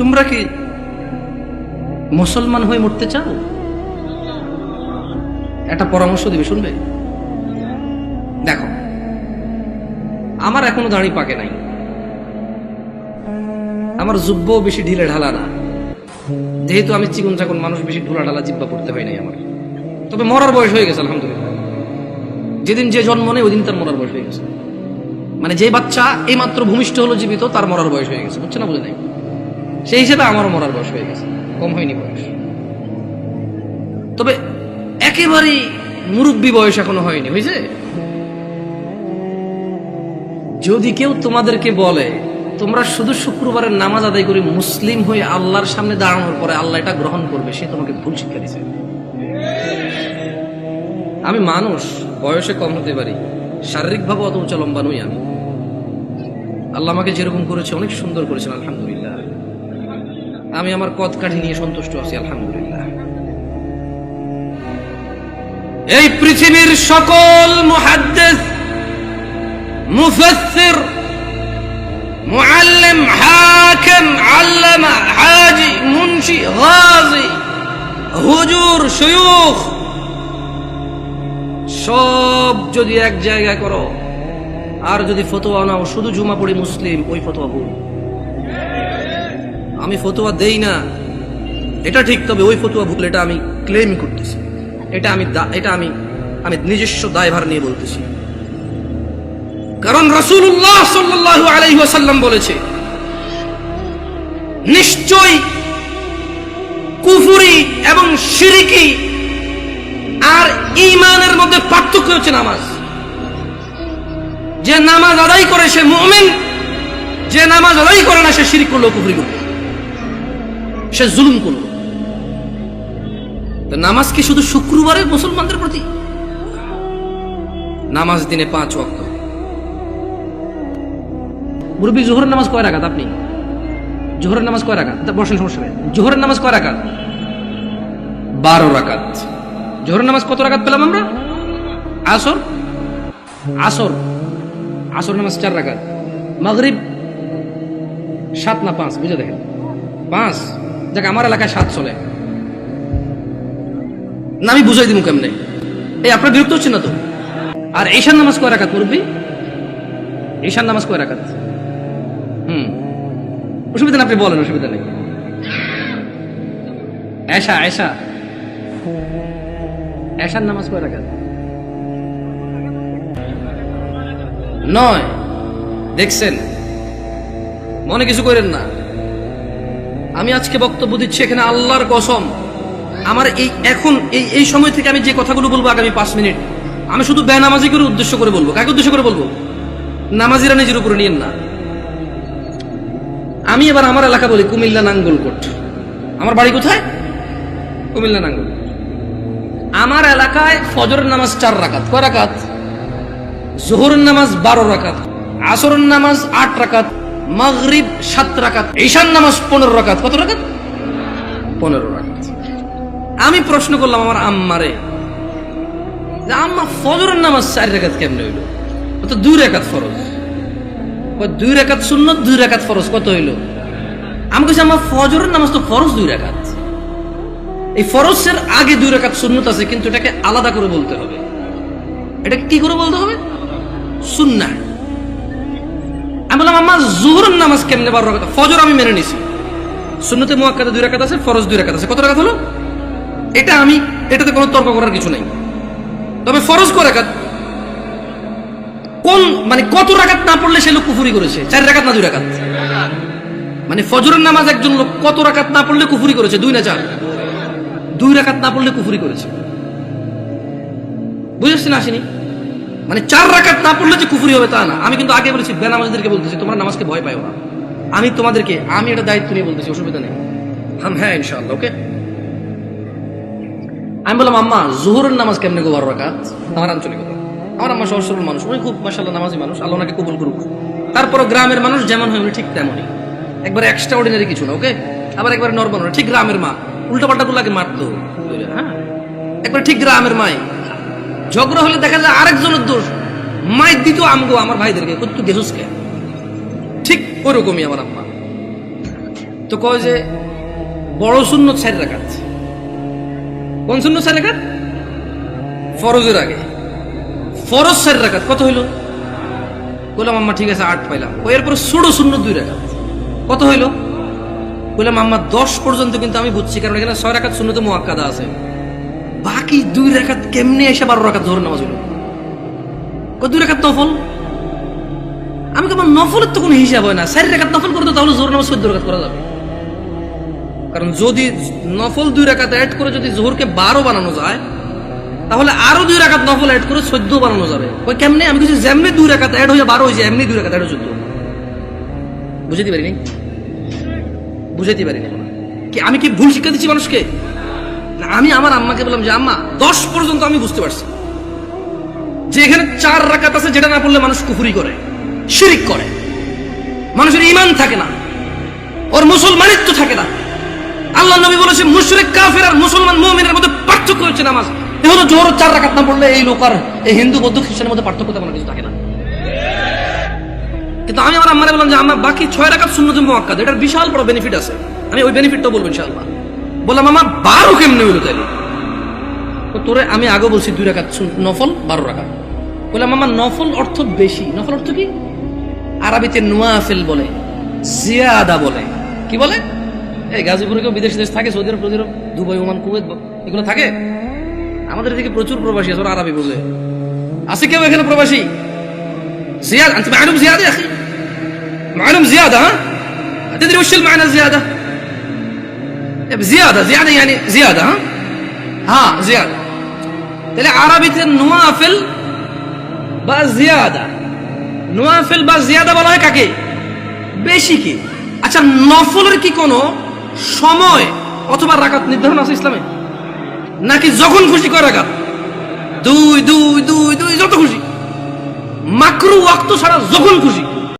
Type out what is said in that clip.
তোমরা কি মুসলমান হয়ে মরতে চাও? একটা পরামর্শ দিবে, শুনবে? দেখো, আমার এখনো দাড়ি পাকে নাই, আমার জুব্বও বেশি ঢিলে ঢালা না, যেহেতু আমি চিকন চাকন মানুষ, বেশি ঢোলা ঢালা জিব্বা পড়তে হয় নাই আমার। তবে মরার বয়স হয়ে গেছে আলহামদুলিল্লাহ। যেদিন যে জন্ম নেই ওই দিন তার মরার বয়স হয়ে গেছে। মানে যে বাচ্চা এই মাত্র ভূমিষ্ঠ হলো জীবিত, তার মরার বয়স হয়ে গেছে, বুঝছে না? বুঝে নাই? সেই হিসেবে আমারও মরার বয়স হয়ে গেছে, কম হয়নি বয়স। তবে একেবারে মুরব্বী বয়স এখনো হয়নি, হয়েছে? যদি কেউ তোমাদেরকে বলে তোমরা শুধু শুক্রবারের নামাজ আদায় করে মুসলিম হয়ে আল্লাহর সামনে দাঁড়ানোর পরে আল্লাহ এটা গ্রহণ করবে, সে তোমাকে ভুল শিক্ষা দিচ্ছে। আমি মানুষ, বয়সে কম হতে পারি, শারীরিকভাবে অত উঁচা লম্বা নই আমি। আল্লাহ আমাকে যেরকম করেছে অনেক সুন্দর করেছেন আলহামদুলিল্লাহ। আমি আমার কদ কাঠি নিয়ে সন্তুষ্ট আছি আলহামদুলিল্লাহ। এই পৃথিবীর সকল মুহাদ্দিস, মুফাসসির, মুআল্লিম, হাকিম, আল্লামা, হাজি, মুনশি, গাজী, হুজুর, শায়খ সব যদি এক জায়গায় করো আর যদি ফতোয়া নাও শুধু জুমা পড়ি মুসলিম, ওই ফতোয়া ভুল। আমি ফতোয়া দেই না এটা ঠিক, তবে ওই ফতোয়া ভুল, এটা আমি ক্লেম করতেছি, এটা আমি নিজস্ব দায়ভার নিয়ে বলতেছি। কারণ রাসূলুল্লাহ সাল্লাল্লাহু আলাইহি ওয়াসাল্লাম বলেছে, নিশ্চয়ই কুফরি এবং শিরকি আর ঈমানের মধ্যে পার্থক্য হচ্ছে নামাজ। যে নামাজ আদায় করে সে মুমিন, যে নামাজ আদায় করে না সে শিরক করলো, কুফরি করলো, সে জুলুম করলো। নামাজ কি শুধু শুক্রবারের মুসলমানদের প্রতি? নামাজ দিনে 5 ওয়াক্ত। মুরব্বী, জোহরের নামাজ কয় রাকাত? আপনি জোহরের নামাজ কয় রাকাত? বসেন, সমস্যা নেই। জোহরের নামাজ কয় রাকাত? 12 রাকাত। জোহরের নামাজ কত রাকাত পেলাম আমরা? আসর নামাজ 4 রাকাত। মাগরিব 7 না 5? বুঝে দেখেন, 5। দেখ, আমার এলাকায় 7 চলে না, আমি বুঝাই দিব কেমনে। এই আপনার বিরক্ত হচ্ছেন না তো? আর ঈশার নামাজ কয় রাকাত মুরব্বী? ঈশার নামাজ কয় রাকাত? অসুবিধা নেই, আপনি বলেন, অসুবিধা নেই। এশার নামাজ কয় রাকাত? 9। দেখছেন, মনে কিছু করেন না। আমি আজকে বক্তব্য দিচ্ছি এখানে আল্লাহর কসম, আমার এই সময় থেকে আমি যে কথাগুলো বলবো আগামী 5 মিনিট, আমি শুধু বেনামাজি করে উদ্দেশ্য করে বলবো। কাকে উদ্দেশ্য করে বলবো? নামাজিরা নিজের উপরে নিয়েন না। আমি এবার আমার এলাকা বলি, কুমিল্লা নাঙ্গলকোট। আমার বাড়ি কোথায়? কুমিল্লা নাঙ্গলকোট। আমার এলাকায় ফজরের নামাজ 4 রাকাত। কয় রাকাত? জোহরের নামাজ 12 রাকাত, আসরের নামাজ 8 রাকাত, মাগরিব 7 রাকাত, ঈশার নামাজ 15 রাকাত। কত রাকাত? 15 রাকাত। আমি প্রশ্ন করলাম আমার আম্মারে, যে আম্মা, ফজরের নামাজ 4 রাকাত কেমনে হইল? তো 2 রাকাত ফরজ। 2 রাকাত সুন্নত, 2 রাকাত ফরজ, কত হইল? আমি কইছি, আম্মা, ফজরের নামাজ তো ফরজ 2 রাকাত। এই ফরজের আগে 2 রাকাত সুন্নত আছে, কিন্তু এটাকে আলাদা করে বলতে হবে। এটাকে কি করে বলতে হবে? সুন্নাহ। আমি বললাম, আম্মা, জোহরের নামাজ কেমনে 12 রাকাত? ফজর আমি মেনে নিছি, সুন্নতে মুআক্কাদা 2 রাকাত আছে, ফরজ 2 রাকাত আছে। কত রাকাত হলো? এটাতে কোনো তর্ক করার কিছু নাই। তবে ফরজ কয় রাকাত? মানে কত রাকাত না পড়লে সে লোক কুফরি করেছে? 4 রাকাত না 2 রাকাত? মানে ফজরের নামাজ একজন লোক কত রাকাত না পড়লে কুফরি করেছে? 2 না 4? 2 রাকাত না পড়লে কুফরি করেছে। বুঝেছেন? আসেনি? মানে 4 রাকাত না পড়লে যে কুফরি হবে তা না। আমি কিন্তু আগে বলেছি, বেনামাজিদেরকে বলতেছি, তোমরা নামাজকে ভয় পাও না। আমি এটা দায়িত্ব নিয়ে বলতেছি, অসুবিধা নেই। হ্যাঁ, ইনশাআল্লাহ, ওকে। আমি বললাম, আম্মা, জোহরের নামাজ কেমনে 12 রাকাত? আমার আঞ্চলিকতা। আমার আম্মা সহজ সরল মানুষ, উনি খুব মাশাআল্লাহ নামাজি মানুষ, আল্লাহ ওনাকে কবুল করুক। তারপরও গ্রামের মানুষ যেমন হয় উনি ঠিক তেমনই, একবার এক্সট্রা অর্ডিনারি কিছু না, ওকে। আবার একবার নরমাল, ঠিক গ্রামের মা। উল্টাপাল্টা গুলাকে মারতো, হ্যাঁ, একবার ঠিক গ্রামের মায়। ঝগড়া হলে দেখা যায় আরেকজনের দোষ, মায়ের দিত আমার ভাইদেরকে, তুই গেছুস কে? ঠিক ওরকমই আমার আম্মা। তো কয় যে বড় সুন্নত 4 রাকাত। কোন সুন্নত 4 রাকাত? ফরজের আগে ফরজ 4 রাকাত। কত হইল? বললাম আম্মা ঠিক আছে 8 পাইলাম। ও এরপরে ছোট সুন্নত 2 রাকাত। কত হইল? বললাম আম্মা 10 পর্যন্ত কিন্তু আমি বুঝছি, কারণ এখানে 6 রাকাত সুন্নতে মুআক্কাদা আছে। বাকি 2 রাকাত কেমনে এসে 12 রাকাত জোহর নামাজ হইল? 2 রাকাত নফল। আমি কেমন নফলের তো কোনো হিসাব হয় না। 4 রাকাত নফল করতে তাহলে জোহর নামাজ 14 রাকাত করা যাবে। কারণ যদি নফল 2 রাকাত অ্যাড করে যদি জোহরকে 12 বানানো যায়, তাহলে আরো 2 রাকাত নফল অ্যাড করে 14 বানানো যাবে। ওই কেমনে? আমি কিছু যেমনি 2 রাকাত অ্যাড হয়ে 12 হয়েছে, এমনি 2 রাকাত অ্যাড হয়ে 14। বুঝাতে পারিনি? বুঝাতে পারিনি কি? আমি কি ভুল শিক্ষা দিচ্ছি মানুষকে? না, আমি আমার আম্মাকে বললাম যে আম্মা 10 পর্যন্ত আমি বুঝতে পারছি যে এখানে 4 রাকাত আছে, যেটা না পড়লে মানুষ কুফরি করে, শিরিক করে, মানুষের ঈমান থাকে না, ওর মুসলমানিত্ব থাকে না। আল্লাহ নবী বলেছে মুশরিক কাফের আর মুসলমান মুমিনের মধ্যে পার্থক্য হচ্ছে নামাজ। এহলো জোহর 4 রাকাত না পড়লে এই লোক আর এই হিন্দু বৌদ্ধ খ্রিস্টানের মধ্যে পার্থক্য তেমন কিছু থাকে না। কিন্তু আমি আমার আম্মারে বললাম যে আম্মা বাকি 6 রাকাত সুন্নতে মুআক্কাদ, এটার বিশাল বড় বেনিফিট আছে, আমি ওই বেনিফিটটা বলবো ইনশাআল্লাহ। বললাম আম্মা 12 কেমনে হইলো তাইলে? তো তোরে আমি আগে বলছি 2 রাকাত নফল 12 রাকাত। বললাম আম্মা নফল অর্থ বেশি। নফল অর্থ কি? আরবিতে নওয়াফিল বলে, জিয়াদা বলে। কি বলে? এই গাজীপুরে কেউ বিদেশ দেশ থাকে, সৌদি আরব, দুবাই, ওমান, কুয়েত, এগুলো থাকে। আমাদের এদিকে প্রচুর প্রবাসী আছে, ওরা আরবি বোঝে। আছে কেউ এখানে প্রবাসী? زيادة أنت معلوم زيادة يا أخي معلوم زيادة ها تدري وش المعنى الزيادة زيادة يعني زيادة ها زيادة تلاقي عربية النوافل بقى زيادة نوافل بقى زيادة বলা হয় কাকে? বেশি কি? আচ্ছা নফলের কি কোনো সময় অথবা রাকাত নির্ধারণ আছে ইসলামে? নাকি যখন খুশি করে রাকাত? 2 2 2 2 যত খুশি, মাকরু ওয়াক্ত ছাড়া যখন খুশি।